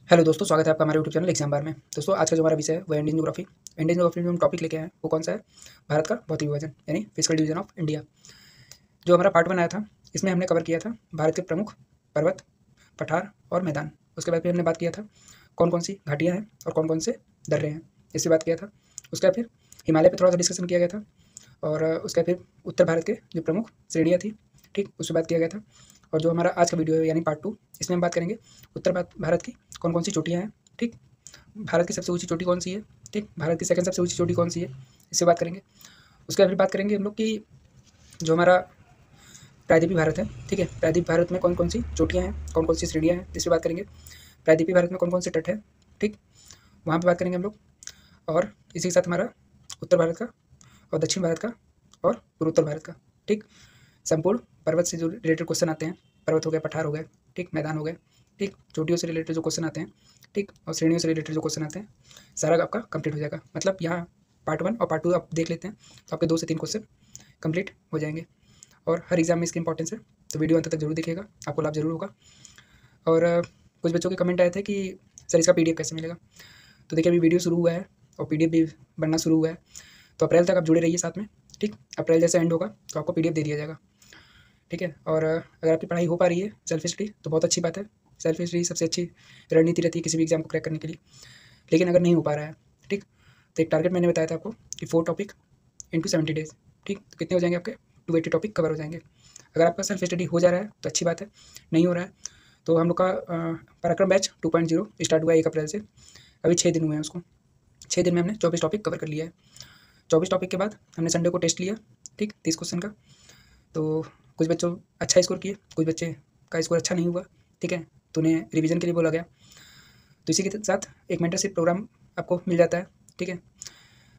Hello दोस्तों, स्वागत है आपका हमारे यूट्यूब चैनल एग्जाम बार में। दोस्तों, आज का जो हमारा विषय है वो है इंडियन ज्योग्राफी। इंडियन ज्योग्राफी में हम टॉपिक लेके आए हैं, वो कौन सा है? भारत का भौतिक विभाजन यानी फिजिकल डिवीजन ऑफ इंडिया। जो हमारा पार्ट 1 आया था, इसमें हमने कवर किया था भारत के प्रमुख पर्वत, पठार और मैदान। उसके बाद फिर हमने बात किया था कौन कौन सी घाटियाँ हैं और कौन कौन से दर्रे हैं, इससे बात किया था। उसके बाद फिर हिमालय पर थोड़ा सा डिस्कशन किया गया था, और उसके बाद फिर उत्तर भारत के जो प्रमुख श्रेणियाँ थी, ठीक, उससे बात किया गया था। और जो हमारा आज का वीडियो है यानी पार्ट 2, इसमें हम बात करेंगे उत्तर भारत की कौन कौन सी चोटियाँ हैं, ठीक, भारत की सबसे ऊँची चोटी कौन सी है, ठीक, भारत की सेकंड सबसे ऊँची चोटी कौन सी है, इससे बात करेंगे। उसके बाद फिर बात करेंगे हम लोग कि जो हमारा प्रायद्वीपीय भारत है, ठीक है, प्रायद्वीपीय भारत में कौन कौन सी चोटियाँ हैं, कौन कौन सी श्रेणियाँ हैं, इससे बात करेंगे। प्रायद्वीपीय भारत में कौन कौन से तट है, ठीक, वहाँ पर बात करेंगे हम लोग। और इसी के साथ हमारा उत्तर भारत का और दक्षिण भारत का और पूर्वोत्तर भारत का, ठीक, संपूर्ण पर्वत से जो रिलेटेड क्वेश्चन आते हैं, पर्वत हो गए, पठार हो गए, ठीक, मैदान हो गए, ठीक, चोटियों से रिलेटेड जो क्वेश्चन आते हैं, ठीक, और श्रेणियों से रिलेटेड जो क्वेश्चन आते हैं, सारा आपका कंप्लीट हो जाएगा। मतलब यहाँ पार्ट 1 और पार्ट 2 आप देख लेते हैं तो आपके 2 से 3 क्वेश्चन कंप्लीट हो जाएंगे। और हर एग्जाम में इसकी इंपॉर्टेंस है, तो वीडियो अंत तक जरूर देखिएगा, आपको लाभ जरूर होगा। और कुछ बच्चों के कमेंट आए थे कि सर इसका PDF कैसे मिलेगा। तो देखिए, अभी वीडियो शुरू हुआ है और PDF भी बनना शुरू हुआ है, तो अप्रैल तक आप जुड़े रहिए साथ में, ठीक। अप्रैल जैसे एंड होगा तो आपको PDF दे दिया जाएगा, ठीक है। और अगर आपकी पढ़ाई हो पा रही है सेल्फ स्टडी तो बहुत अच्छी बात है। सेल्फ स्टडी सबसे अच्छी रणनीति रहती है किसी भी एग्जाम को क्रैक करने के लिए। लेकिन अगर नहीं हो पा रहा है, ठीक, तो एक टारगेट मैंने बताया था आपको कि 4 टॉपिक इंटू 70 डेज, ठीक, तो कितने हो जाएंगे आपके? 280 टॉपिक कवर हो जाएंगे। अगर आपका सेल्फ स्टडी हो जा रहा है तो अच्छी बात है, नहीं हो रहा है तो हम लोग का पराक्रम बैच 2.0 स्टार्ट हुआ है 1 अप्रैल से। अभी 6 दिन हुए हैं उसको। 6 दिन में हमने 24 टॉपिक कवर कर लिया है। 24 टॉपिक के बाद हमने संडे को टेस्ट लिया, ठीक, 30 क्वेश्चन का। तो कुछ बच्चों अच्छा स्कोर किए, कुछ बच्चे का स्कोर अच्छा नहीं हुआ, ठीक है, तो उन्हें रिवीजन के लिए बोला गया। तो इसी के साथ एक मेंटरशिप प्रोग्राम आपको मिल जाता है, ठीक है।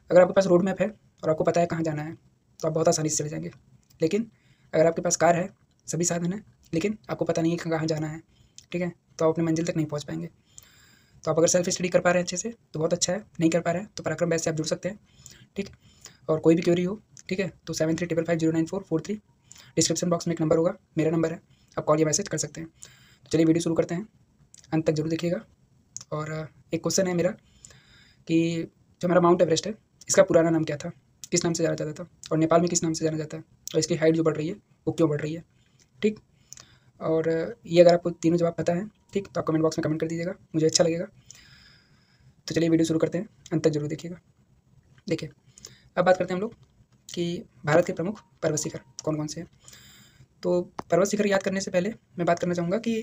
अगर आपके पास रोड मैप है और आपको पता है कहाँ जाना है तो आप बहुत आसानी से चले जाएंगे। लेकिन अगर आपके पास कार है, सभी साधन है, लेकिन आपको पता नहीं है कहाँ जाना है, ठीक है, तो आप अपनी मंजिल तक नहीं पहुँच पाएंगे। तो आप अगर सेल्फ स्टडी कर पा रहे हैं अच्छे से तो बहुत अच्छा है, नहीं कर पा रहे हैं तो पराक्रम बैच से आप जुड़ सकते हैं, ठीक। और कोई भी क्वेरी हो, ठीक है, तो 7355094443 डिस्क्रिप्शन बॉक्स में एक नंबर होगा, मेरा नंबर है, आप कॉल या मैसेज कर सकते हैं। तो चलिए वीडियो शुरू करते हैं, अंत तक जरूर देखिएगा। और एक क्वेश्चन है मेरा कि जो हमारा माउंट एवरेस्ट है, इसका पुराना नाम क्या था, किस नाम से जाना जाता था, और नेपाल में किस नाम से जाना जाता है, और इसकी हाइट जो बढ़ रही है वो क्यों बढ़ रही है, ठीक। और ये अगर आपको तीनों जवाब पता है, ठीक, तो आप कमेंट बॉक्स में कमेंट कर दीजिएगा, मुझे अच्छा लगेगा। तो चलिए वीडियो शुरू करते हैं, अंत तक जरूर देखिएगा। देखिए, अब बात करते हैं हम लोग कि भारत के प्रमुख पर्वत शिखर कौन कौन से हैं। तो पर्वत शिखर याद करने से पहले मैं बात करना चाहूँगा कि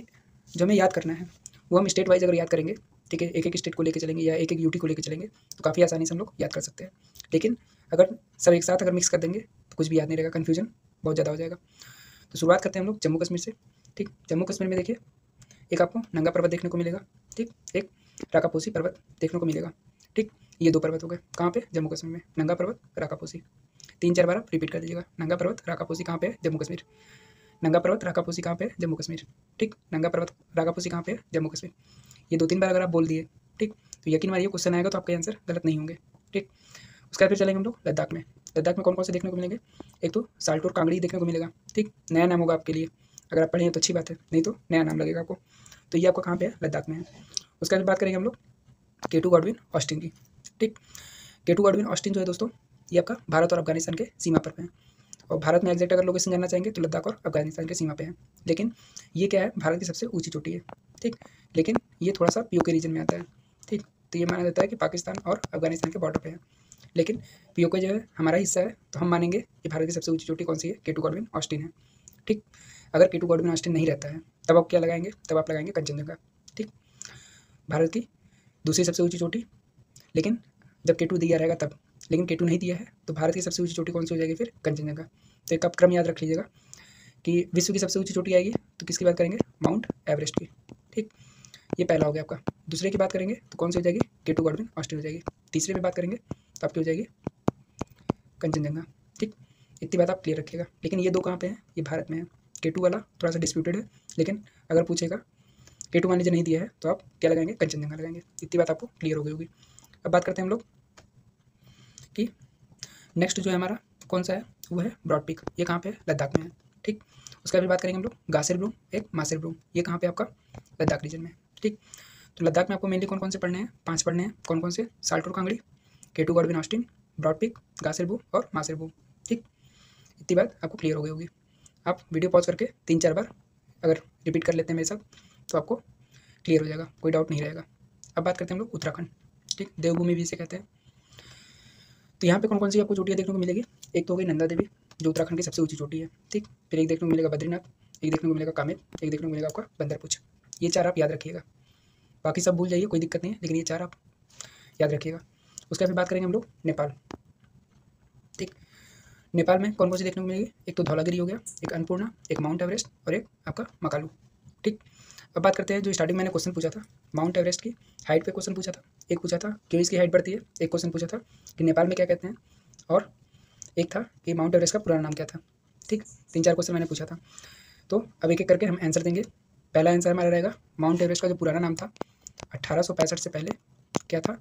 जो हमें याद करना है वो हम स्टेट वाइज अगर याद करेंगे, ठीक है, एक एक स्टेट को लेके चलेंगे या एक एक यूटी को लेके चलेंगे तो काफ़ी आसानी से हम लोग याद कर सकते हैं। लेकिन अगर सब एक साथ अगर मिक्स कर देंगे तो कुछ भी याद नहीं रहेगा, कन्फ्यूजन बहुत ज़्यादा हो जाएगा। तो शुरुआत करते हैं हम लोग जम्मू कश्मीर से, ठीक। जम्मू कश्मीर में देखिए, एक आपको नंगा पर्वत देखने को मिलेगा, ठीक, एक राकापोसी पर्वत देखने को मिलेगा, ठीक। ये 2 पर्वत हो गए, कहाँ पे? जम्मू कश्मीर में, नंगा पर्वत, राकापोसी। 3-4 बार आप रिपीट कर दीजिएगा, नंगा पर्वत, राकापोसी कहाँ पे है? जम्मू कश्मीर। नंगा पर्वत, राकापोसी कहाँ पे है? जम्मू कश्मीर, ठीक। नंगा पर्वत, राकापोसी कहाँ पे है? जम्मू कश्मीर। ये 2-3 बार अगर आप बोल दिए, ठीक, तो यकीन मानिए क्वेश्चन आएगा तो आपके आंसर गलत नहीं होंगे, ठीक। उसके बाद फिर चलेंगे हम लोग लद्दाख में। लद्दाख में कौन कौन से देखने को मिलेंगे? एक तो साल्टोर कांगड़ी देखने को मिलेगा, ठीक, नया नाम होगा आपके लिए, अगर आप पढ़े हैं तो अच्छी बात है, नहीं तो नया नाम लगेगा आपको। तो ये आपका कहाँ पे है? लद्दाख में है। उसके बाद बात करेंगे हम लोग केटू गॉडविन ऑस्टिन की, ठीक। केटू गॉडविन ऑस्टिन जो है दोस्तों, ये आपका भारत और अफगानिस्तान के सीमा पर है। और भारत में एग्जैक्ट अगर लोकेशन जानना चाहेंगे तो लद्दाख और अफगानिस्तान के सीमा पे है। लेकिन ये क्या है? भारत की सबसे ऊँची चोटी है, ठीक। लेकिन ये थोड़ा सा POK रीजन में आता है, ठीक। तो ये माना जाता है कि पाकिस्तान और अफगानिस्तान के बॉर्डर पे है। लेकिन POK जो है हमारा हिस्सा है, तो हम मानेंगे कि भारत की सबसे ऊँची चोटी कौन सी है? केटू गॉडविन ऑस्टिन है, ठीक। अगर केटू गॉडविन ऑस्टिन नहीं रहता है तब आप क्या लगाएंगे? तब आप लगाएंगे कंचनजंगा, ठीक, भारत की दूसरी सबसे ऊँची चोटी। लेकिन जब केटू दिया रहेगा तब, लेकिन केटू नहीं दिया है तो भारत की सबसे ऊँची चोटी कौन सी हो जाएगी फिर? कंचनजंगा। तो एक आप क्रम याद रख लीजिएगा कि विश्व की सबसे ऊँची चोटी आएगी तो किसकी बात करेंगे? माउंट एवरेस्ट की, ठीक। ये पहला हो गया आपका। दूसरे की बात करेंगे तो कौन सी हो जाएगी? केटू गॉडविन ऑस्टिन हो जाएगी। तीसरे पे बात करेंगे तो आपकी हो जाएगी कंचनजंगा, ठीक। इतनी बात आप क्लियर रखिएगा। लेकिन ये 2 कहाँ पे हैं? ये भारत में है। केटू वाला थोड़ा सा डिस्प्यूटेड है, लेकिन अगर पूछेगा केटू मान लीजिए नहीं दिया है तो आप क्या लगाएंगे? कंचनजंगा लगाएंगे। इतनी बात आपको क्लियर हो गई होगी। अब बात करते हैं हम लोग कि नेक्स्ट जो है हमारा कौन सा है? वो है ब्रॉड पीक। ये कहाँ पे है? लद्दाख में है, ठीक। उसके बाद बात करेंगे हम लोग गासेर ब्लूम, एक मासेर ब्लूम। ये कहाँ पे आपका? लद्दाख रीजन में, ठीक। तो लद्दाख में आपको मेनली कौन कौन से पढ़ने हैं, 5 पढ़ने हैं। कौन कौन से? Saltoro Kangri, K two Godwin Austen, Broad Peak, Gasherbrum और मासेरबू। ठीक, इतनी बात आपको क्लियर हो गई होगी। आप वीडियो पॉज करके 3-4 बार अगर रिपीट कर लेते हैं मेरे साथ तो आपको क्लियर हो जाएगा, कोई डाउट नहीं रहेगा। अब बात करते हैं हम लोग उत्तराखंड। ठीक, देवभूमि भी इसे कहते हैं। तो यहाँ पे कौन कौन सी आपको चोटियाँ देखने को मिलेगी? एक तो हो गई नंदा देवी जो उत्तराखंड की सबसे ऊंची चोटी है। ठीक, फिर एक देखने को मिलेगा बद्रीनाथ, एक देखने को मिलेगा कामेर, एक देखने को मिलेगा आपका बंदरपुछ। ये 4 आप याद रखिएगा, बाकी सब भूल जाइए, कोई दिक्कत नहीं है, लेकिन ये 4 आप याद रखिएगा। उसके फिर बात करेंगे हम लोग नेपाल। ठीक, नेपाल में कौन कौन सी देखने को मिलेगी? एक तो धौलागिरी हो गया, एक अन्नपूर्णा, एक माउंट एवरेस्ट और एक आपका मकालू। ठीक, अब बात करते हैं जो स्टार्टिंग मैंने क्वेश्चन पूछा था माउंट एवरेस्ट की हाइट पे क्वेश्चन पूछा था। एक पूछा था क्यों इसकी हाइट बढ़ती है, एक क्वेश्चन पूछा था कि नेपाल में क्या कहते हैं, और एक था कि माउंट एवरेस्ट का पुराना नाम क्या था। ठीक, 3-4 क्वेश्चन मैंने पूछा था। तो अब एक एक करके हम आंसर देंगे। पहला आंसर हमारा रहेगा माउंट एवरेस्ट का जो पुराना नाम था 1865 से पहले क्या था?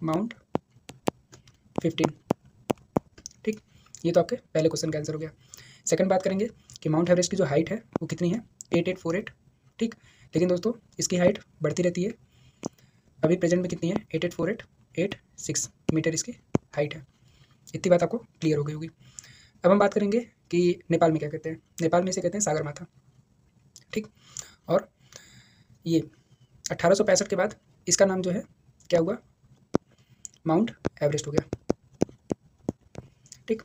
माउंट 15। ठीक, ये तो आपके पहले क्वेश्चन का आंसर हो गया। सेकंड बात करेंगे कि माउंट एवरेस्ट की जो हाइट है वो कितनी है? 8848। ठीक, लेकिन दोस्तों इसकी हाइट बढ़ती रहती है। अभी प्रेजेंट में कितनी है? 8848 मीटर इसकी हाइट है। इतनी बात आपको क्लियर हो गई होगी। अब हम बात करेंगे कि नेपाल में क्या कहते हैं। नेपाल में इसे कहते हैं सागर माथा। ठीक, और ये 1865 के बाद इसका नाम जो है क्या हुआ? माउंट एवरेस्ट हो गया। ठीक,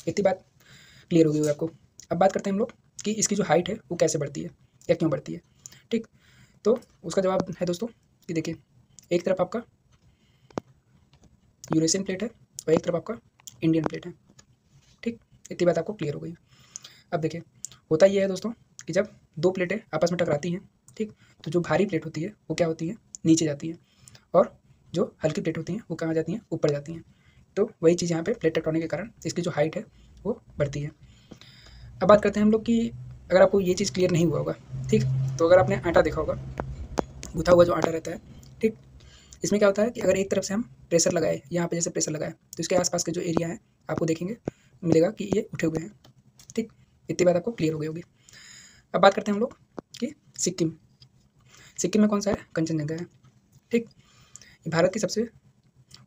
इतनी बात क्लियर हो गई होगी आपको। अब बात करते हैं हम लोग कि इसकी जो हाइट है वो कैसे बढ़ती है या क्यों बढ़ती है। ठीक, तो उसका जवाब है दोस्तों कि देखिए, एक तरफ आपका यूरेशियन प्लेट है और एक तरफ आपका इंडियन प्लेट है। ठीक, इतनी बात आपको क्लियर हो गई। अब देखिए, होता ये है दोस्तों कि जब 2 प्लेटें आपस में टकराती हैं, ठीक, तो जो भारी प्लेट होती है वो क्या होती है? नीचे जाती है, और जो हल्की प्लेट होती हैं वो कहाँ जाती हैं? ऊपर जाती हैं। तो वही चीज़ यहाँ पे प्लेट टेक्टोनिक के कारण इसकी जो हाइट है वो बढ़ती है। अब बात करते हैं हम लोग कि अगर आपको ये चीज़ क्लियर नहीं हुआ होगा, ठीक, तो अगर आपने आटा देखा होगा, गूथा हुआ जो आटा रहता है, ठीक, इसमें क्या होता है कि अगर एक तरफ से हम प्रेशर लगाए, यहाँ पे जैसे प्रेशर लगाए, तो इसके आसपास के जो एरिया है आपको देखेंगे मिलेगा कि ये उठे हुए हैं। ठीक, इतनी बात आपको क्लियर हो गई होगी। अब बात करते हैं हम लोग कि सिक्किम। सिक्किम में कौन सा है? कंचनजंगा है। ठीक, ये भारत की सबसे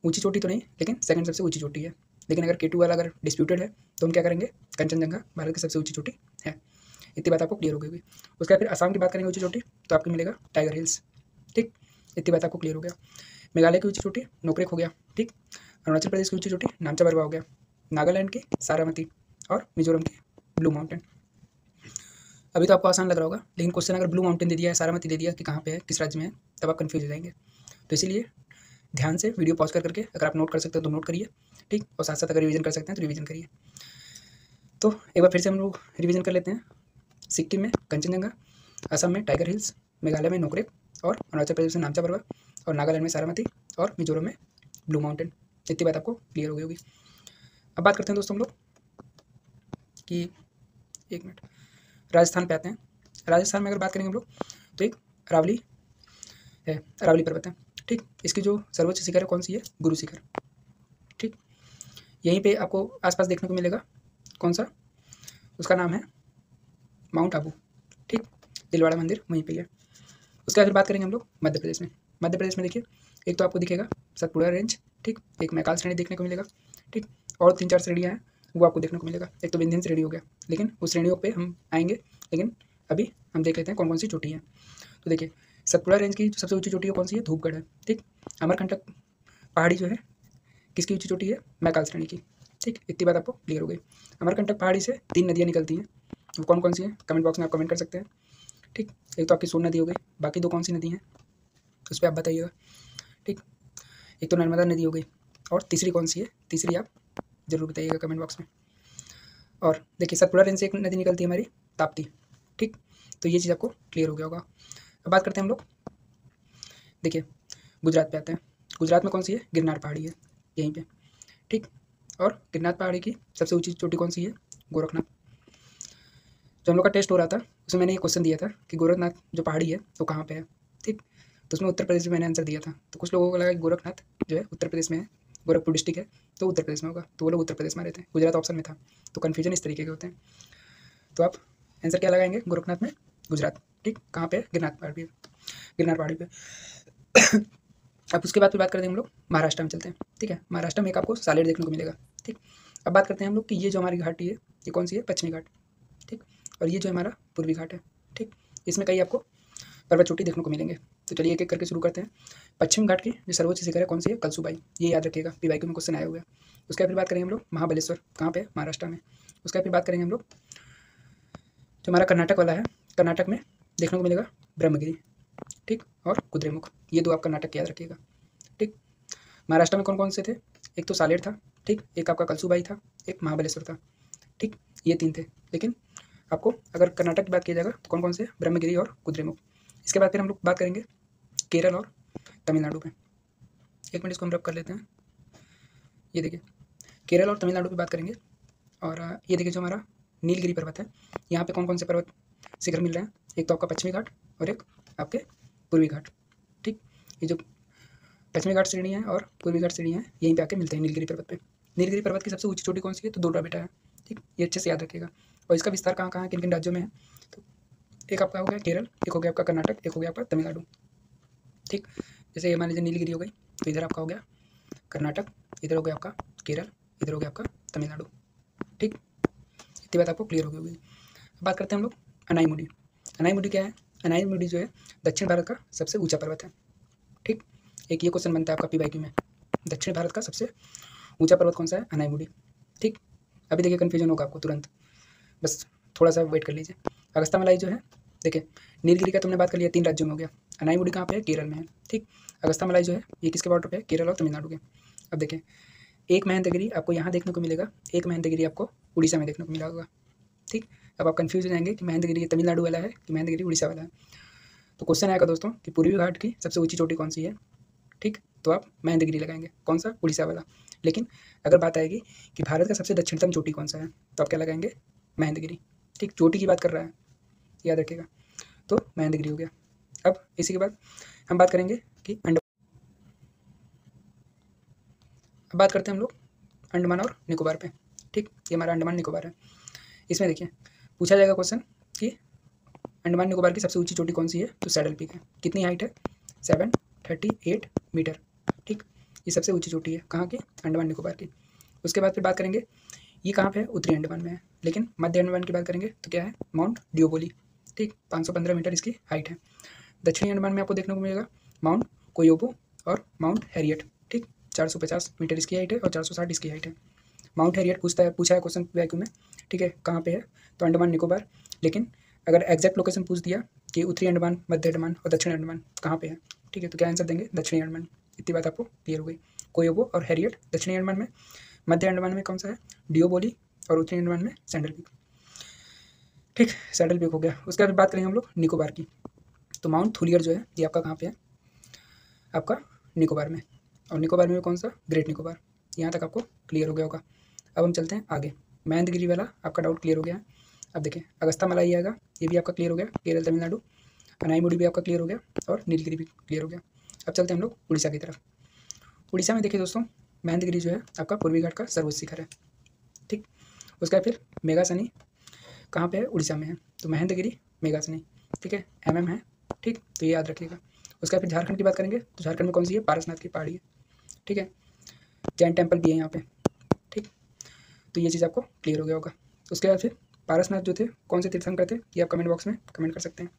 ऊंची चोटी तो नहीं, लेकिन सेकंड सबसे ऊंची चोटी है। लेकिन अगर K2 वाला अगर डिस्प्यूटेड है तो हम क्या करेंगे? कंचनजंगा भारत की सबसे ऊंची चोटी है। इतनी बात आपको क्लियर हो गई होगी। उसके बाद फिर असम की बात करेंगे ऊंची चोटी, तो आपको मिलेगा टाइगर हिल्स। ठीक, इतनी बात आपको क्लियर हो गया। मेघालय की ऊंची चोटी नोकरेक हो गया। ठीक, अरुणाचल प्रदेश की ऊंची चोटी नामचा बरवा हो गया। नागालैंड की सारामती और मिजोरम की ब्लू माउंटेन। अभी तो आपको आसान लग रहा होगा, लेकिन क्वेश्चन अगर ब्लू माउंटेन दे दिया है, सारामती दे दिया कि कहाँ पे है, किस राज्य में है, तब आप कन्फ्यूज हो जाएंगे। तो इसीलिए ध्यान से वीडियो पॉज कर करके अगर आप नोट कर सकते हो तो नोट करिए। ठीक, और साथ साथ अगर रिवीजन कर सकते हैं तो रिवीजन करिए। तो एक बार फिर से हम लोग रिवीजन कर लेते हैं। सिक्किम में कंचनजंगा, असम में टाइगर हिल्स, मेघालय में नोकरेक और अरुणाचल प्रदेश में नामचा बरवा और नागालैंड में सारामती और मिजोरम में ब्लू माउंटेन। इतनी बात आपको क्लियर हो गई होगी। अब बात करते हैं दोस्तों हम लोग कि एक मिनट, राजस्थान पे आते हैं। राजस्थान में अगर बात करेंगे हम लोग तो एक अरावली है, अरावली पर्वत है। ठीक, इसकी जो सर्वोच्च शिखर है कौन सी है? गुरु शिखर। ठीक, यहीं पे आपको आसपास देखने को मिलेगा कौन सा? उसका नाम है माउंट आबू। ठीक, दिलवाड़ा मंदिर वहीं पे है। उसके बाद बात करेंगे हम लोग मध्य प्रदेश में। मध्य प्रदेश में देखिए, एक तो आपको दिखेगा सतपुड़ा रेंज, ठीक, एक मैकाल श्रेणी देखने को मिलेगा। ठीक, और 3-4 श्रेणियाँ हैं वो आपको देखने को मिलेगा। एक तो विंध्यन श्रेणी हो गया, लेकिन उस श्रेणियों पे हम आएंगे, लेकिन अभी हम देख लेते हैं कौन कौन सी चोटी है। तो देखिए, सतपुड़ा रेंज की जो सबसे ऊंची चोटी है कौन सी है? धूपगढ़ है। ठीक, अमरकंटक पहाड़ी जो है किसकी ऊंची चोटी है? मैकाल श्रेणी की। ठीक, इतनी बात आपको क्लियर हो गई। अमरकंटक पहाड़ी से 3 नदियाँ निकलती हैं, वो कौन कौन सी हैं? कमेंट बॉक्स में आप कमेंट कर सकते हैं। ठीक, एक तो आपकी सोन नदी हो गई, बाकी 2 कौन सी नदी हैं उस पर आप बताइएगा। ठीक, एक तो नर्मदा नदी हो गई, और तीसरी कौन सी है? तीसरी आप जरूर बताइएगा कमेंट बॉक्स में। और देखिए, सतपुड़ा रेंज से एक नदी निकलती है हमारी ताप्ती। ठीक, तो ये चीज़ आपको क्लियर हो गया होगा। अब बात करते हैं हम लोग, देखिए गुजरात पे आते हैं। गुजरात में कौन सी है? गिरनार पहाड़ी है यहीं पे। ठीक, और गिरनार पहाड़ी की सबसे ऊंची चोटी कौन सी है? गोरखनाथ। जो हम लोग का टेस्ट हो रहा था उसमें मैंने ये क्वेश्चन दिया था कि गोरखनाथ जो पहाड़ी है वो कहाँ पे है। ठीक, तो उसमें उत्तर प्रदेश में मैंने आंसर दिया था। तो कुछ लोगों को लगा कि गोरखनाथ जो है उत्तर प्रदेश में है, गोरखपुर डिस्ट्रिक्ट है, तो उत्तर प्रदेश में होगा, तो वो लोग उत्तर प्रदेश में रहते हैं, गुजरात ऑप्शन में था। तो कन्फ्यूजन इस तरीके के होते हैं। तो आप आंसर क्या लगाएंगे? गोरखनाथ में गुजरात। ठीक, कहाँ पे है? गिरनार पहाड़ी। गिरनार पहाड़ी पे। अब उसके बाद फिर बात करते हैं हम लोग महाराष्ट्र में चलते हैं। ठीक है, महाराष्ट्र में एक आपको सालेर देखने को मिलेगा। ठीक, अब बात करते हैं हम लोग कि ये जो हमारी घाटी है ये कौन सी है, पश्चिमी घाट। ठीक, और ये जो हमारा पूर्वी घाट है। ठीक, इसमें कई आपको पर्वत चोटी देखने को मिलेंगे। तो चलिए एक एक करके शुरू करते हैं। पश्चिम घाट की जो सर्वोच्च शिखर है कौन सी है, कलसुबाई, ये याद रखिएगा, पीवाईक्यू में क्वेश्चन आया हुआ है। उसके बाद फिर बात करेंगे हम लोग महाबलेश्वर, कहाँ पे, महाराष्ट्र में। उसके बाद फिर बात करेंगे हम लोग जो हमारा कर्नाटक वाला है, कर्नाटक में देखने को मिलेगा ब्रह्मगिरी। ठीक, और कुद्रेमुख, ये दो आप कर्नाटक के याद रखिएगा। ठीक, महाराष्ट्र में कौन कौन से थे, एक तो सालेर था। ठीक, एक आपका कलसुबाई था, एक महाबलेश्वर था। ठीक, ये 3 थे। लेकिन आपको अगर कर्नाटक की बात की जाएगा तो कौन कौन से, ब्रह्मगिरी और कुद्रेमुख। इसके बाद फिर हम लोग बात करेंगे केरल और तमिलनाडु में। एक मिनट इसको हम रब कर लेते हैं। ये देखिए केरल और तमिलनाडु की बात करेंगे। और ये देखिए जो हमारा नीलगिरी पर्वत है, यहाँ पे कौन कौन से पर्वत शिखर मिल रहे हैं, एक तो आपका पश्चिमी घाट और एक आपके पूर्वी घाट। ठीक, ये जो पश्चिमी घाट श्रेणी है और पूर्वी घाट श्रेणी है यहीं पे आके मिलते हैं नीलगिरी पर्वत पे। नीलगिरी पर्वत की सबसे ऊंची चोटी कौन सी है, तो डोडा बेटा है। ठीक, ये अच्छे से याद रखिएगा। और इसका विस्तार कहाँ कहाँ किन किन राज्यों में है, तो एक आपका हो गया केरल, एक हो गया आपका कर्नाटक, एक हो गया आपका तमिलनाडु। ठीक, जैसे ये मान लीजिए नीलगिरी हो गई, तो इधर आपका हो गया कर्नाटक, इधर हो गया आपका केरल, इधर हो गया आपका तमिलनाडु। ठीक, इतनी बात आपको क्लियर हो गई होगी। अब बात करते हैं हम लोग अनाईमुडी। अनाईमुडी क्या है, अनाईमुडी जो है दक्षिण भारत का सबसे ऊंचा पर्वत है। ठीक, एक ये क्वेश्चन बनता है आपका पीवाईक्यू में, दक्षिण भारत का सबसे ऊंचा पर्वत कौन सा है, अनाईमुडी। ठीक, अभी देखिए कन्फ्यूजन होगा आपको तुरंत, बस थोड़ा सा वेट कर लीजिए। अगस्त्यामालाई जो है, देखिए नीलगिरी का तुमने बात कर लिया, 3 राज्यों में हो गया। अनाईमुडी कहाँ पे है, केरल में है। ठीक, अगस्त्यामालाई जो है ये किसके बॉर्डर पे है, केरल और तमिलनाडु के। अब देखिए एक महेंद्रगिरी आपको यहाँ देखने को मिलेगा, एक महेंद्रगिरी आपको उड़ीसा में देखने को मिला होगा। ठीक, अब आप कन्फ्यूज हो जाएंगे कि महेंद्रगिरी तमिलनाडु वाला है कि महेंद्रगिरी उड़ीसा वाला है। तो क्वेश्चन आएगा दोस्तों कि पूर्वी घाट की सबसे ऊंची चोटी कौन सी है। ठीक, तो आप महेंद्रगिरी लगाएंगे, कौन सा, उड़ीसा वाला। लेकिन अगर बात आएगी कि भारत का सबसे दक्षिणतम चोटी कौन सा है, तो आप क्या लगाएंगे, महेंद्रगिरी। ठीक, चोटी की बात कर रहा है, याद रखिएगा, तो महेंद्रगिरी हो गया। अब इसी के बाद हम बात करेंगे कि अब बात करते हैं हम लोग अंडमान और निकोबार पे। ठीक, ये हमारा अंडमान निकोबार है। इसमें देखिए पूछा जाएगा क्वेश्चन कि अंडमान निकोबार की सबसे ऊंची चोटी कौन सी है, तो सैडल पीक है। कितनी हाइट है, 738 मीटर। ठीक, ये सबसे ऊंची चोटी है कहाँ की, अंडमान निकोबार की। उसके बाद फिर बात करेंगे ये कहाँ पे है, उत्तरी अंडमान में है। लेकिन मध्य अंडमान की बात करेंगे तो क्या है, माउंट डियोबोली। ठीक, 515 मीटर इसकी हाइट है। दक्षिणी अंडमान में आपको देखने को मिलेगा माउंट कोयोबो और माउंट हैरियट। ठीक, 450 मीटर इसकी हाइट है और 460 इसकी हाइट है। माउंट हैरियट पूछा है क्वेश्चन वैक्यूम में। ठीक है, कहाँ पे है, तो अंडमान निकोबार। लेकिन अगर एग्जैक्ट लोकेशन पूछ दिया कि उत्तरी अंडमान, मध्य अंडमान और दक्षिण अंडमान कहाँ पे है, ठीक है, तो क्या आंसर देंगे, दक्षिणी अंडमान। इतनी बात आपको क्लियर हो गई। कोयोबो और हैरियट दक्षिणी अंडमान में, मध्य अंडमान में कौन सा है, डियोबोली, और उत्तरी अंडमान में सैंडल पीक। ठीक, सैंडल पीक हो गया। उसके बाद बात करेंगे हम लोग निकोबार की। तो माउंट थुलियर जो है ये आपका कहाँ पे है, आपका निकोबार में। और निकोबार में कौन सा, ग्रेट निकोबार। यहाँ तक आपको क्लियर हो गया होगा। अब हम चलते हैं आगे। महेंद्रगिरी वाला आपका डाउट क्लियर हो गया है। अब देखिए अगस्त्यामालाई आएगा, ये भी आपका क्लियर हो गया, केरल तमिलनाडु। अनाईमुडी भी आपका क्लियर हो गया और नीलगिरी भी क्लियर हो गया। अब चलते हैं हम लोग उड़ीसा की तरफ। उड़ीसा में देखिए दोस्तों महेंद्रगिरी जो है आपका पूर्वी घाट का सर्वोच्च शिखर है। ठीक, उसका फिर मेघासनी कहाँ पे है, उड़ीसा में है। तो महेंद्रगिरी मेघासनी, ठीक है, MM है। ठीक, तो ये याद रखिएगा। उसका फिर झारखंड की बात करेंगे तो झारखंड में कौन सी है, पारसनाथ की पहाड़ी है। ठीक है, जैन टेम्पल भी है यहाँ पे। ठीक, तो ये चीज़ आपको क्लियर हो गया होगा। उसके बाद फिर पारसनाथ जो थे कौन से तीर्थंकर थे, ये आप कमेंट बॉक्स में कमेंट कर सकते हैं।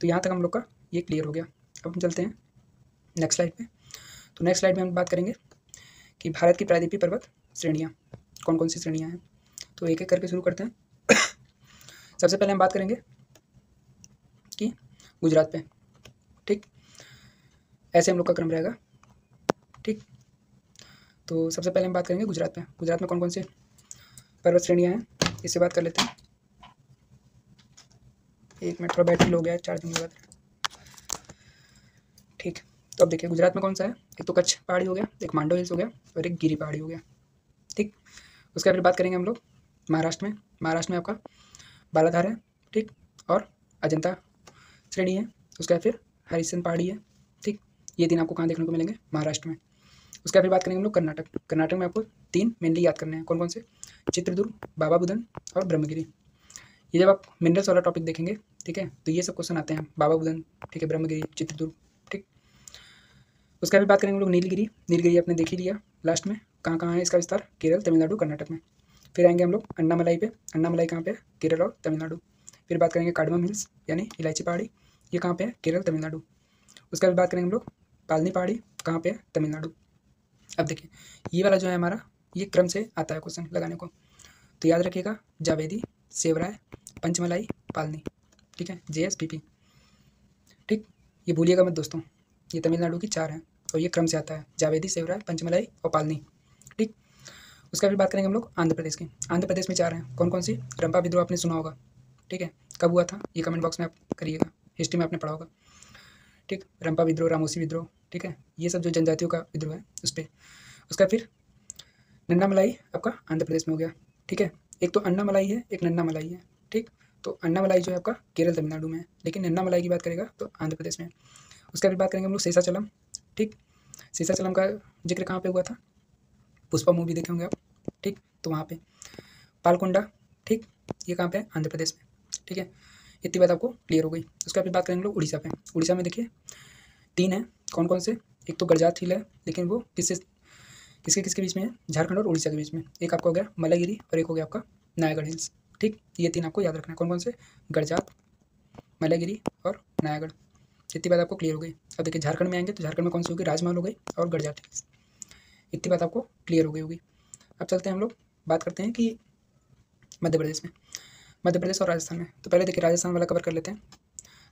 तो यहाँ तक हम लोग का ये क्लियर हो गया। अब हम चलते हैं नेक्स्ट स्लाइड पे। तो नेक्स्ट स्लाइड में हम बात करेंगे कि भारत की प्रायद्वीपीय पर्वत श्रेणियाँ कौन कौन सी श्रेणियाँ हैं। तो एक एक करके शुरू करते हैं। सबसे पहले हम बात करेंगे कि गुजरात पे। ठीक, ऐसे हम लोग का क्रम रहेगा। ठीक, तो सबसे पहले हम बात करेंगे गुजरात पे। गुजरात में कौन कौन से पर्वत श्रेणियाँ हैं, इससे बात कर लेते हैं। एक मिनट, थोड़ा बैटरी लो गया है चार्जिंग के बाद। ठीक, तो अब देखिए गुजरात में कौन सा है, एक तो कच्छ पहाड़ी हो गया, एक मांडव हिल्स हो गया और एक गिरी पहाड़ी हो गया। ठीक, उसके बाद फिर बात करेंगे हम लोग महाराष्ट्र में। महाराष्ट्र में आपका बालाधार है। ठीक, और अजंता श्रेणी है। उसके बाद फिर हरिश्चंद्र पहाड़ी है। ठीक, ये 3 आपको कहाँ देखने को मिलेंगे, महाराष्ट्र में। उसके बाद फिर बात करेंगे हम लोग कर्नाटक। कर्नाटक में आपको 3 मेनली याद करने हैं, कौन कौन से, चित्रदुर्ग, बाबा बुदन और ब्रह्मगिरी। ये जब आप मिनरल्स वाला टॉपिक देखेंगे ठीक है। तो ये सब क्वेश्चन आते हैं। बाबा बुदन, ठीक है, ब्रह्मगिरी, चित्रदुर्ग, ठीक। उसका भी बात करेंगे हम लोग नीलगिरी। नीलगिरी आपने देख ही लिया लास्ट में। कहाँ कहाँ है इसका विस्तार? केरल, तमिलनाडु, कर्नाटक में। फिर आएंगे हम लोग अन्नामलाई पे। अन्नामलाई कहाँ पे है? केरल और तमिलनाडु। फिर बात करेंगे कार्डमम हिल्स यानी इलायची पहाड़ी, ये कहाँ पे है? केरल, तमिलनाडु। उसका भी बात करेंगे हम लोग पालनी पहाड़ी, कहाँ पे है? तमिलनाडु। अब देखिए ये वाला जो है हमारा, ये क्रम से आता है क्वेश्चन लगाने को, तो याद रखिएगा जावेदी, सेवराय, पंचमलाई, पालनी, ठीक है, JSPP, ठीक। ये भूलिएगा मत दोस्तों, ये तमिलनाडु की 4 हैं और ये क्रम से आता है, जावेदी, सेवराय, पंचमलाई और पालनी, ठीक। उसका फिर बात करेंगे हम लोग आंध्र प्रदेश की। आंध्र प्रदेश में 4 हैं, कौन कौन सी? रंपा विद्रोह आपने सुना होगा, ठीक है, कब हुआ था ये कमेंट बॉक्स में आप करिएगा, हिस्ट्री में आपने पढ़ा होगा, ठीक। रंपा विद्रोह, रामोसी विद्रोह, ठीक है, ये सब जो जनजातियों का विद्रोह है उस पर। उसका फिर नन्नामलाई आपका आंध्र प्रदेश में हो गया, ठीक है। एक तो अन्नामलाई है, एक नन्नामलाई है, ठीक। तो अन्नामलाई जो है आपका केरल, तमिलनाडु में है, लेकिन नन्नामलाई की बात करेगा तो आंध्र प्रदेश में है। उसका फिर बात करेंगे हम लोग शेषाचलम, ठीक। शेषाचलम का जिक्र कहाँ पे हुआ था? पुष्पा मूवी देखे होंगे आप, ठीक, तो वहाँ पे। पालकोंडा, ठीक, ये कहाँ पे है? आंध्र प्रदेश में, ठीक है। इतनी बात आपको क्लियर हो गई। उसका फिर बात करेंगे हम लोग उड़ीसा पे। उड़ीसा में देखिए 3 हैं, कौन कौन से? एक तो गरजात हिल है, लेकिन वो किससे किसके किसके बीच में है? झारखंड और उड़ीसा के बीच में। एक आपका हो गया मलागिरी और एक हो गया आपका नायागढ़ हिल्स, ठीक। ये 3 आपको याद रखना है, कौन कौन से? गरजात, मलागिरी और नायागढ़। इतनी बात आपको क्लियर हो गई। अब देखिए झारखंड में आएंगे तो झारखंड में कौन सी होगी? राजमहल हो गई और गरजात हिल्स। इतनी बात आपको क्लियर हो गई होगी। अब चलते हैं हम लोग बात करते हैं कि मध्य प्रदेश में, मध्य प्रदेश और राजस्थान में। तो पहले देखिए राजस्थान वाला कवर कर लेते हैं।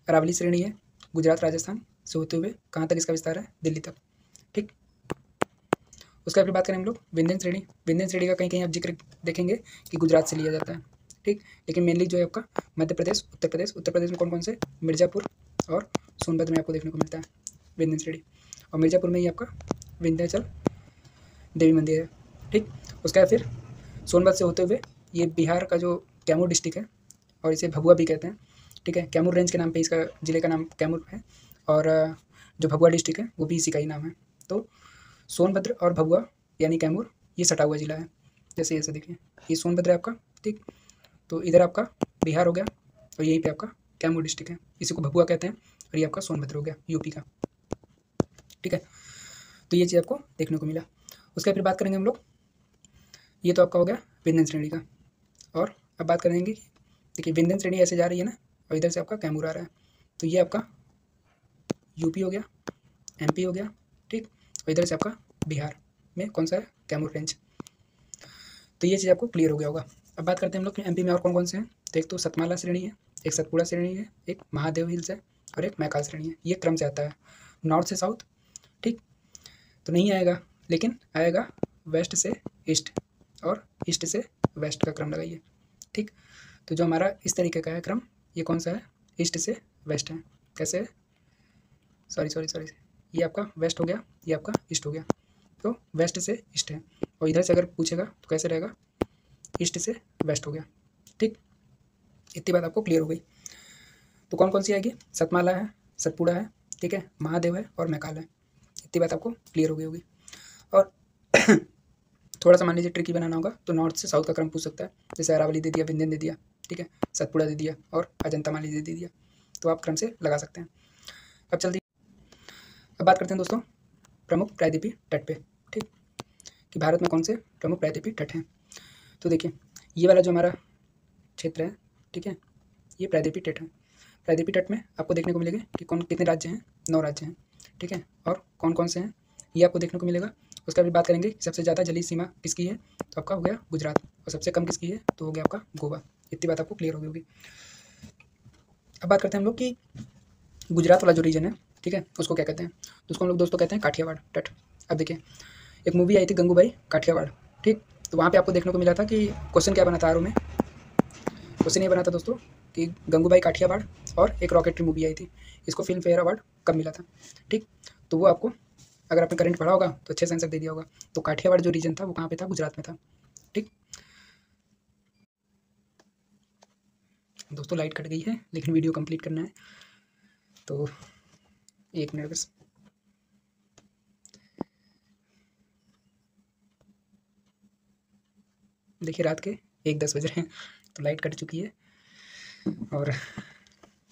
अरावली श्रेणी है, गुजरात राजस्थान से होते हुए कहाँ तक इसका विस्तार है? दिल्ली तक, ठीक। उसका फिर बात करें हम लोग विंध्यन श्रेणी। विंध्यन श्रेणी का कहीं कहीं आप जिक्र देखेंगे कि गुजरात से लिया जाता है, ठीक, लेकिन मेनली जो है आपका मध्य प्रदेश, उत्तर प्रदेश। उत्तर प्रदेश में कौन कौन से? मिर्ज़ापुर और सोनभद्र में आपको देखने को मिलता है विंध्यन श्रेणी, और मिर्ज़ापुर में ही आपका विंध्याचल देवी मंदिर है, ठीक। उसका फिर सोनभद्र से होते हुए ये बिहार का जो कैमूर डिस्ट्रिक्ट है, और इसे भभुआ भी कहते हैं, ठीक है, कैमूर रेंज के नाम पे इसका ज़िले का नाम कैमूर है, और जो भभुआ डिस्ट्रिक्ट है वो भी इसी का ही नाम है। तो सोनभद्र और भभुआ यानी कैमूर ये सटा हुआ ज़िला है। जैसे ऐसे देखिए ये सोनभद्र है आपका, ठीक, तो इधर आपका बिहार हो गया और यहीं पे आपका कैमूर डिस्ट्रिक्ट है, इसी को भभुआ कहते हैं, और ये आपका सोनभद्र हो गया यूपी का, ठीक है। तो ये चीज़ आपको देखने को मिला। उसके फिर बात करेंगे हम लोग, ये तो आपका हो गया विंध्यन श्रेणी का। और अब बात करेंगे कि देखिए विंध्यन श्रेणी ऐसे जा रही है ना, और इधर से आपका कैमूर आ रहा है, तो ये आपका यूपी हो गया, MP हो गया, ठीक, और इधर से आपका बिहार में कौन सा है? कैमूर रेंज। तो ये चीज़ आपको क्लियर हो गया होगा। अब बात करते हैं हम लोग कि MP में और कौन कौन से हैं। तो एक तो सतमाला श्रेणी है, एक सतपुड़ा श्रेणी है, एक महादेव हिल्स है और एक मैकाल श्रेणी है। ये क्रम से आता है नॉर्थ से साउथ, ठीक, तो नहीं आएगा, लेकिन आएगा वेस्ट से ईस्ट और ईस्ट से वेस्ट का क्रम लगाइए, ठीक। तो जो हमारा इस तरीके का है क्रम, ये कौन सा है? ईस्ट से वेस्ट है। कैसे है? सॉरी, ये आपका वेस्ट हो गया, ये आपका ईस्ट हो गया, तो वेस्ट से ईस्ट है। और इधर से अगर पूछेगा तो कैसे रहेगा? ईस्ट से वेस्ट हो गया, ठीक। इतनी बात आपको क्लियर हो गई। तो कौन कौन सी आएगी? सतमाला है, सतपुड़ा है, ठीक है, महादेव है और मैकाल है। इतनी बात आपको क्लियर हो गई होगी। और थोड़ा सा मान लीजिए ट्रिकी बनाना होगा तो नॉर्थ से साउथ का क्रम पूछ सकता है, जैसे अरावली दे दिया, विंध्यन दे दिया, ठीक है, सतपुड़ा दे दिया और अजंता मान लीजिए दे दिया, तो आप क्रम से लगा सकते हैं। अब चलते अब बात करते हैं दोस्तों प्रमुख प्रायद्वीपीय तट पे, ठीक, कि भारत में कौन से प्रमुख प्रायद्वीपीय तट हैं। तो देखिए ये वाला जो हमारा क्षेत्र है, ठीक है, ये प्रायद्वीपीय तट है। प्रायद्वीपीय तट में आपको देखने को मिलेगा कि कौन कितने राज्य हैं? 9 राज्य हैं, ठीक है, और कौन कौन से हैं ये आपको देखने को मिलेगा। उसका भी बात करेंगे कि सबसे ज़्यादा जलीय सीमा किसकी है, तो आपका हो गया गुजरात, और सबसे कम किसकी है, तो हो गया आपका गोवा। इतनी बात आपको क्लियर हो गई होगी। अब बात करते हैं हम लोग कि गुजरात वाला जो रीजन है, ठीक है, उसको क्या कहते हैं? तो उसको हम लोग दोस्तों कहते हैं काठियावाड़ तट। अब देखिए एक मूवी आई थी गंगूबाई काठियावाड़, ठीक, तो वहाँ पे आपको देखने को मिला था कि क्वेश्चन क्या बना था आरओ में? क्वेश्चन ये बना था दोस्तों कि गंगूबाई काठियावाड़ और एक रॉकेटरी मूवी आई थी, इसको फिल्म फेयर अवार्ड कब मिला था, ठीक। तो वो आपको अगर आपने करंट पढ़ा होगा तो अच्छे से आंसर दे दिया होगा। तो काठियावाड़ जो रीजन था वो कहाँ पे था? गुजरात में था, ठीक। दोस्तों लाइट कट गई है लेकिन वीडियो कंप्लीट करना है, तो 1 मिनट बस। देखिए रात के 1:10 बज रहे हैं, तो लाइट कट चुकी है और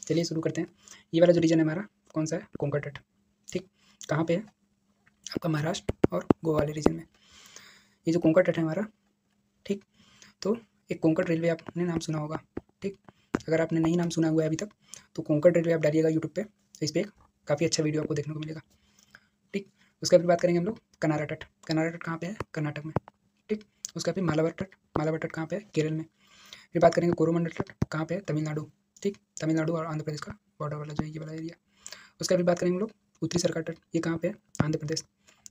चलिए शुरू करते हैं। ये वाला जो रीजन है हमारा कौन सा है, कोंकण तट। ठीक, कहाँ पे है आपका, महाराष्ट्र और गोवा वाले रीजन में। ये जो कोंकण तट है हमारा, ठीक, तो एक कोंकण रेलवे आपने नाम सुना होगा। ठीक, अगर आपने नहीं नाम सुना हुआ है अभी तक तो कोंकण रेलवे आप डालिएगा यूट्यूब पे, तो इस पर एक काफ़ी अच्छा वीडियो आपको देखने को मिलेगा। ठीक, उसका फिर बात करेंगे हम लोग कनारा तट। कनारा तट कहाँ पे है, कर्नाटक में। ठीक, उसका फिर मालाबार तट। मालाबार तट कहाँ पे है, केरल में। फिर बात करेंगे कोरोमंडल तट, कहाँ पे है, तमिलनाडु। ठीक, तमिलनाडु और आंध्र प्रदेश का बॉर्डर वाला जो है ये वाला एरिया। उसका भी बात करेंगे हम लोग उत्तरी सरकार तट, ये कहाँ पे है, आंध्र प्रदेश,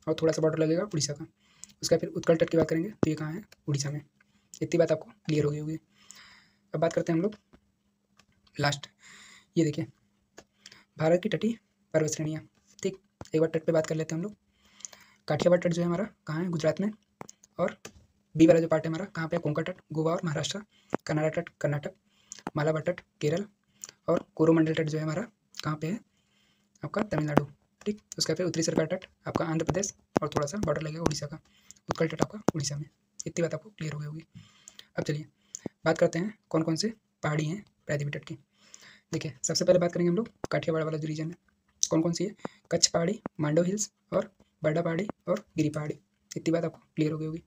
और थोड़ा सा बॉर्डर लगेगा उड़ीसा का। उसका फिर उत्कल तट की बात करेंगे तो ये कहाँ है, उड़ीसा में। इतनी बात आपको क्लियर हो गई होगी। अब बात करते हैं हम लोग लास्ट, ये देखिए भारत की तटीय पर्वत श्रेणियाँ। ठीक, एक बार तट पे बात कर लेते हैं हम लोग। काठियावाड़ तट जो है हमारा कहाँ है, गुजरात में। और बी वाला जो पार्ट है हमारा कहाँ पे है, कोंकण तट, गोवा और महाराष्ट्र। कनारा तट कर्नाटक, मालाबार तट केरल, और कोरोमंडल तट जो है हमारा कहाँ पे है आपका, तमिलनाडु। ठीक, उसका फिर उत्तरी सरकार तट आपका आंध्र प्रदेश, और थोड़ा सा बॉर्डर लगेगा उड़ीसा का। उत्कल तट आपका उड़ीसा में। इतनी बात आपको क्लियर हो गई होगी। अब चलिए बात करते हैं कौन कौन से पहाड़ी हैं प्रायद्वीप तट की। देखिए सबसे पहले बात करेंगे हम लोग काठियावाड़ वाला जो रीजन है, कौन कौन सी है, कच्छ पहाड़ी, मांडव हिल्स, और बर्डा पहाड़ी, और गिरी पहाड़ी। इतनी बात आपको क्लियर हो गई होगी।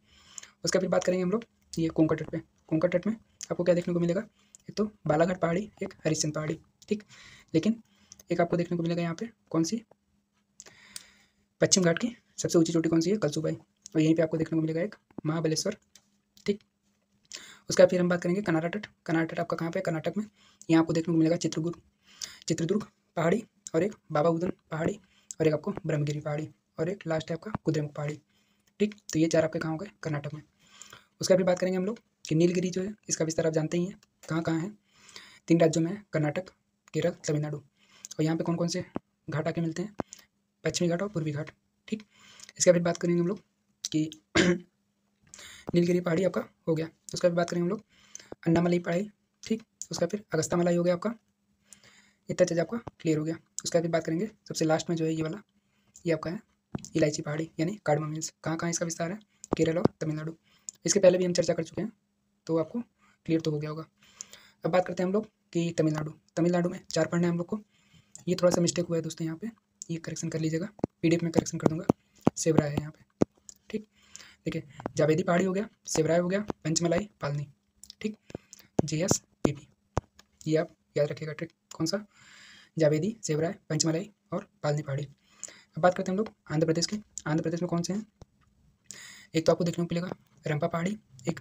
उसका फिर बात करेंगे हम लोग ये कोंकण तट पे। कोंकण तट में आपको क्या देखने को मिलेगा, एक तो बालाघाट पहाड़ी, एक हरिश्चंद्र पहाड़ी। ठीक, लेकिन एक आपको देखने को मिलेगा यहाँ पे कौन सी, पश्चिम घाट की सबसे ऊंची चोटी कौन सी है, कलसुबाई, और यहीं पे आपको देखने को मिलेगा एक महाबलेश्वर। ठीक, उसका फिर हम बात करेंगे कनारा तट। कनारा तट आपका कहाँ पे है, कर्नाटक में। यहाँ आपको देखने को मिलेगा चित्रदुर्ग पहाड़ी, और एक बाबा बुदन पहाड़ी, और एक आपको ब्रह्मगिरी पहाड़ी, और एक लास्ट है आपका कुद्रेमुख पहाड़ी। ठीक, तो ये चार आपके कहाँ हो गए, कर्नाटक में। उसका फिर बात करेंगे हम लोग कि नीलगिरी जो है इसका विस्तार आप जानते ही हैं कहाँ कहाँ है, 3 राज्यों में है, कर्नाटक, केरल, तमिलनाडु। और यहाँ पे कौन कौन से घाट आके मिलते हैं, पश्चिमी घाट और पूर्वी घाट। ठीक, इसका फिर बात करेंगे हम लोग कि नीलगिरी पहाड़ी आपका हो गया। उसका फिर बात करेंगे हम लोग अन्नामलाई पहाड़ी। ठीक, उसका फिर अगस्त्यामलाई हो गया आपका। इतना चीज़ आपका क्लियर हो गया। उसका फिर बात करेंगे सबसे लास्ट में जो है ये वाला, ये आपका है इलायची पहाड़ी यानी कार्डमम हिल्स। कहाँ कहाँ इसका विस्तार है, केरल और तमिलनाडु। इसके पहले भी हम चर्चा कर चुके हैं, तो आपको क्लियर तो हो गया होगा। अब बात करते हैं हम लोग कि तमिलनाडु। तमिलनाडु में 4 पढ़ना है हम लोग को। ये थोड़ा सा मिस्टेक हुआ है दोस्तों, यहाँ पे ये करेक्शन कर लीजिएगा, पीडीएफ में करेक्शन कर दूंगा। सेवराय है यहाँ पे। ठीक, देखिए जावेदी पहाड़ी हो गया, सेवराय हो गया, पंचमलाई, पालनी। ठीक, JSPP ये आप याद रखिएगा। ट्रिक कौन सा, जावेदी, सेवराय, पंचमलाई और पालनी पहाड़ी। अब बात करते हैं हम लोग आंध्र प्रदेश की। आंध्र प्रदेश में कौन से हैं, एक तो आपको देखने को मिलेगा रंपा पहाड़ी, एक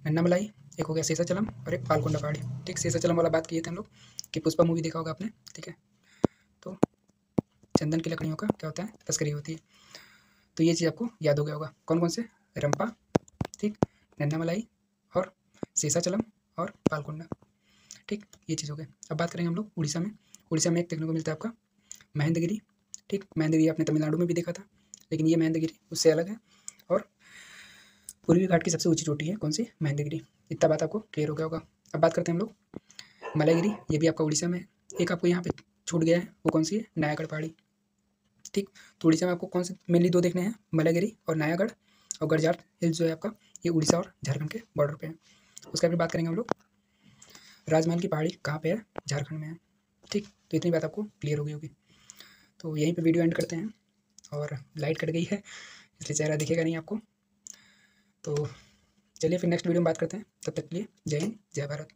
नन्नामलाई, एक हो गया शेषाचलम, और एक पालकोंडा पहाड़ी। ठीक, शेषाचलम वाला बात किए थे हम लोग कि पुष्पा मूवी देखा होगा आपने। ठीक है, तो चंदन की लकड़ियों का क्या होता है, तस्करी होती है। तो ये चीज़ आपको याद हो गया होगा, कौन कौन से, रंपा, ठीक, नन्नामलाई, और शेषाचलम, और पालकोंडा। ठीक, ये चीज़ हो गई। अब बात करेंगे हम लोग उड़ीसा में। उड़ीसा में एक देखने को मिलता है आपका महेंद्रगिरी। ठीक, महेंद्रगिरी आपने तमिलनाडु में भी देखा था, लेकिन ये महेंद्रगिरी उससे अलग है। और पूर्वी घाट की सबसे ऊंची चोटी है कौन सी, महेंद्रगिरी। इतना बात आपको क्लियर हो गया होगा। अब बात करते हैं हम लोग मलाईगिरी, ये भी आपका उड़ीसा में है। एक आपको यहाँ पे छूट गया है, वो कौन सी है, नायागढ़ पहाड़ी। ठीक, तो उड़ीसा में आपको कौन से मेनली 2 देखने हैं, मलाईगिरी और नायागढ़। और गड़जात हिल्स जो है आपका ये उड़ीसा और झारखंड के बॉर्डर पे है। उसका भी बात करेंगे हम लोग राजमहल की पहाड़ी कहाँ पे है, झारखंड में है। ठीक, तो इतनी बात आपको क्लियर हो गई होगी। तो यहीं पे वीडियो एंड करते हैं। और लाइट कट गई है इसलिए चेहरा दिखेगा नहीं आपको। तो चलिए फिर नेक्स्ट वीडियो में बात करते हैं, तब तक के लिए जय हिंद, जय भारत।